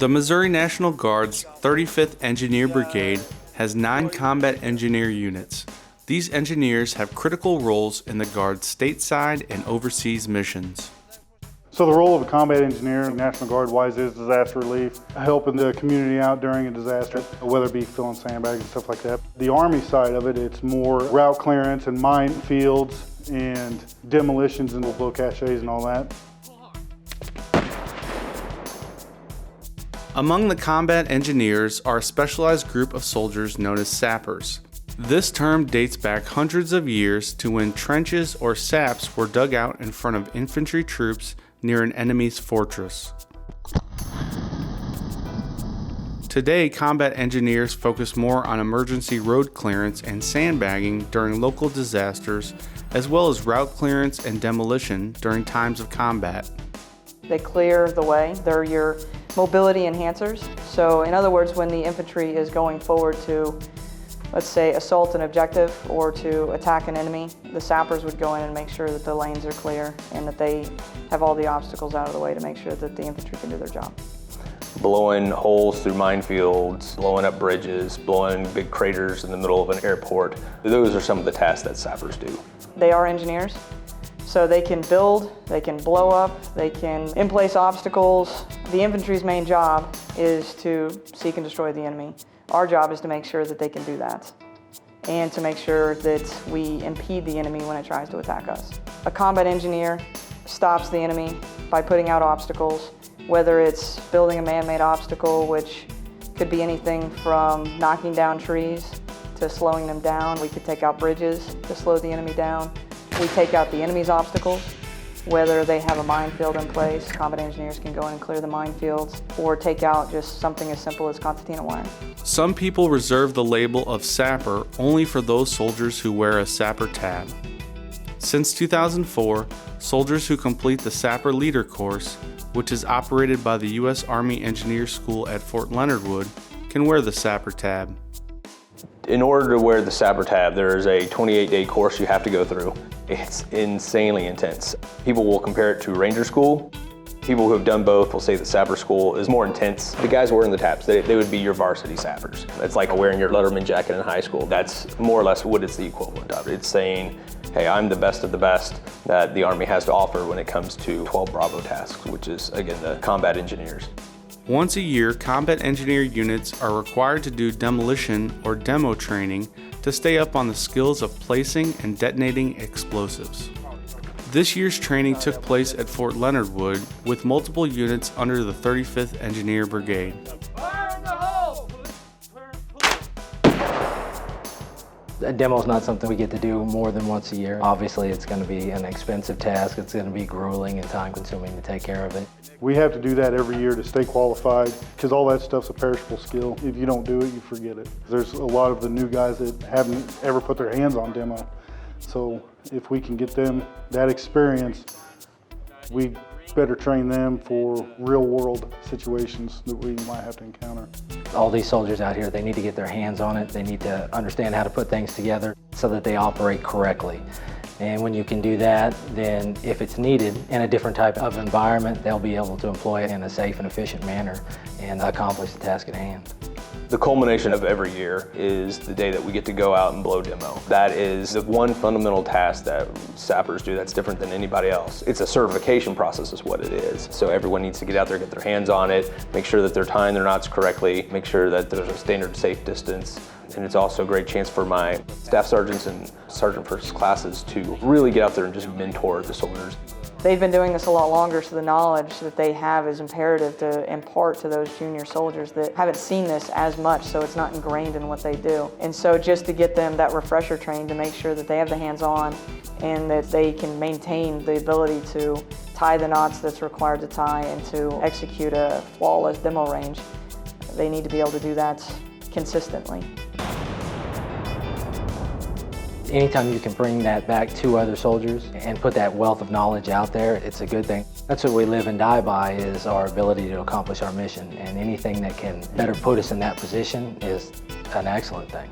The Missouri National Guard's 35th Engineer Brigade has 9 combat engineer units. These engineers have critical roles in the Guard's stateside and overseas missions. So the role of a combat engineer, National Guard-wise, is disaster relief, helping the community out during a disaster, whether it be filling sandbags and stuff like that. The Army side of it, it's more route clearance and minefields and demolitions and blow caches and all that. Among the combat engineers are a specialized group of soldiers known as sappers. This term dates back hundreds of years to when trenches or saps were dug out in front of infantry troops near an enemy's fortress. Today, combat engineers focus more on emergency road clearance and sandbagging during local disasters, as well as route clearance and demolition during times of combat. They clear the way. They're your mobility enhancers. So in other words, when the infantry is going forward to, let's say, assault an objective or to attack an enemy, the sappers would go in and make sure that the lanes are clear and that they have all the obstacles out of the way to make sure that the infantry can do their job. Blowing holes through minefields, blowing up bridges, blowing big craters in the middle of an airport. Those are some of the tasks that sappers do. They are engineers. So they can build, they can blow up, they can in-place obstacles. The infantry's main job is to seek and destroy the enemy. Our job is to make sure that they can do that and to make sure that we impede the enemy when it tries to attack us. A combat engineer stops the enemy by putting out obstacles, whether it's building a man-made obstacle, which could be anything from knocking down trees to slowing them down. We could take out bridges to slow the enemy down. We take out the enemy's obstacles, whether they have a minefield in place. Combat engineers can go in and clear the minefields, or take out just something as simple as concertina wire. Some people reserve the label of sapper only for those soldiers who wear a sapper tab. Since 2004, soldiers who complete the Sapper Leader course, which is operated by the U.S. Army Engineer School at Fort Leonard Wood, can wear the sapper tab. In order to wear the sapper tab, there is a 28-day course you have to go through. It's insanely intense. People will compare it to Ranger School. People who have done both will say the sapper school is more intense. The guys wearing the tabs, they would be your varsity sappers. It's like wearing your Letterman jacket in high school. That's more or less what it's the equivalent of. It's saying, hey, I'm the best of the best that the Army has to offer when it comes to 12 Bravo tasks, which is, again, the combat engineers. Once a year, combat engineer units are required to do demolition or demo training to stay up on the skills of placing and detonating explosives. This year's training took place at Fort Leonard Wood with multiple units under the 35th Engineer Brigade. A demo is not something we get to do more than once a year. Obviously, it's going to be an expensive task. It's going to be grueling and time-consuming to take care of it. We have to do that every year to stay qualified because all that stuff's a perishable skill. If you don't do it, you forget it. There's a lot of the new guys that haven't ever put their hands on demo. So if we can get them that experience, we better train them for real-world situations that we might have to encounter. All these soldiers out here, they need to get their hands on it. They need to understand how to put things together so that they operate correctly. And when you can do that, then if it's needed in a different type of environment, they'll be able to employ it in a safe and efficient manner and accomplish the task at hand. The culmination of every year is the day that we get to go out and blow demo. That is the one fundamental task that sappers do that's different than anybody else. It's a certification process is what it is. So everyone needs to get out there, get their hands on it, make sure that they're tying their knots correctly, make sure that there's a standard safe distance. And it's also a great chance for my staff sergeants and sergeant first classes to really get out there and just mentor the soldiers. They've been doing this a lot longer, so the knowledge that they have is imperative to impart to those junior soldiers that haven't seen this as much, so it's not ingrained in what they do. And so just to get them that refresher training to make sure that they have the hands-on and that they can maintain the ability to tie the knots that's required to tie and to execute a flawless demo range, they need to be able to do that consistently. Anytime you can bring that back to other soldiers and put that wealth of knowledge out there, it's a good thing. That's what we live and die by, is our ability to accomplish our mission. And anything that can better put us in that position is an excellent thing.